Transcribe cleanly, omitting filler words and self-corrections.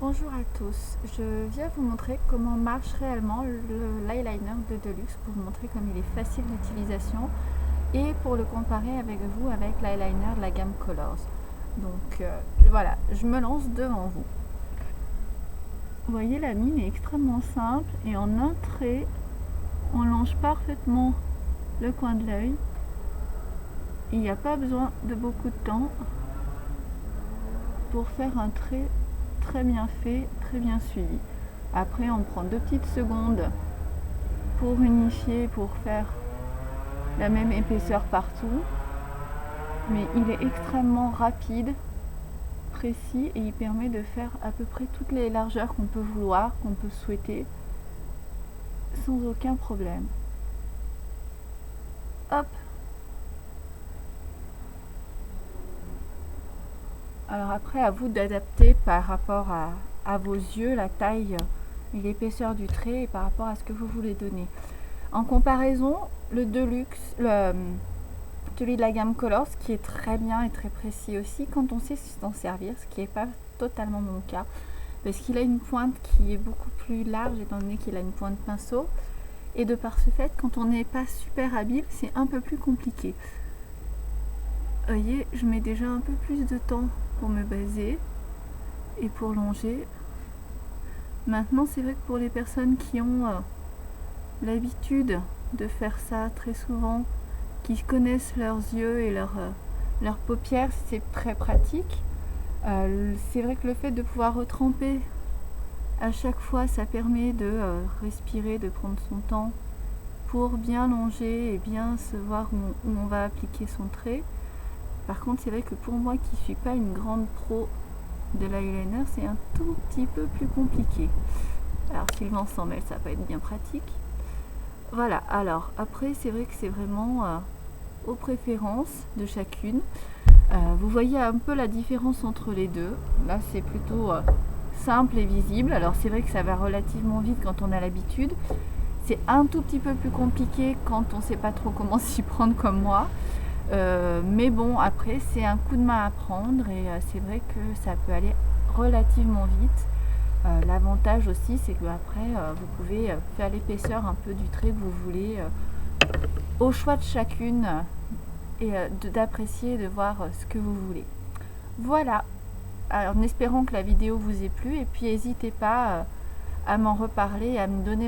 Bonjour à tous, je viens vous montrer comment marche réellement l'eyeliner de Deluxe pour vous montrer comme il est facile d'utilisation et pour le comparer avec vous avec l'eyeliner de la gamme Colors. Donc voilà, je me lance devant vous. Vous voyez, la mine est extrêmement simple et en un trait, on longe parfaitement le coin de l'œil. Il n'y a pas besoin de beaucoup de temps pour faire un trait très bien fait, très bien suivi. Après, on prend 2 petites secondes pour unifier, pour faire la même épaisseur partout. Mais il est extrêmement rapide, précis et il permet de faire à peu près toutes les largeurs qu'on peut vouloir, qu'on peut souhaiter, sans aucun problème. Hop! Alors après, à vous d'adapter par rapport à vos yeux, la taille et l'épaisseur du trait et par rapport à ce que vous voulez donner. En comparaison, le Deluxe, celui de la gamme Colors, qui est très bien et très précis aussi quand on sait s'en servir, ce qui n'est pas totalement mon cas, parce qu'il a une pointe qui est beaucoup plus large étant donné qu'il a une pointe pinceau, et de par ce fait, quand on n'est pas super habile, c'est un peu plus compliqué. Vous voyez, je mets déjà un peu plus de temps pour me baser et pour longer. Maintenant, c'est vrai que pour les personnes qui ont l'habitude de faire ça très souvent, qui connaissent leurs yeux et leurs paupières, c'est très pratique. C'est vrai que le fait de pouvoir retremper à chaque fois, ça permet de respirer, de prendre son temps pour bien longer et bien se voir où on va appliquer son trait. Par contre, c'est vrai que pour moi qui ne suis pas une grande pro de l'eyeliner, c'est un tout petit peu plus compliqué. Alors si le vent s'en mêle, ça va être bien pratique. Voilà, alors après c'est vrai que c'est vraiment aux préférences de chacune. Vous voyez un peu la différence entre les deux. Là c'est plutôt simple et visible. Alors c'est vrai que ça va relativement vite quand on a l'habitude. C'est un tout petit peu plus compliqué quand on ne sait pas trop comment s'y prendre comme moi. Mais bon, après c'est un coup de main à prendre et c'est vrai que ça peut aller relativement vite. L'avantage aussi, c'est que après vous pouvez faire l'épaisseur un peu du trait que vous voulez au choix de chacune et d'apprécier, de voir ce que vous voulez. Voilà, alors en espérant que la vidéo vous ait plu et puis n'hésitez pas à m'en reparler et à me donner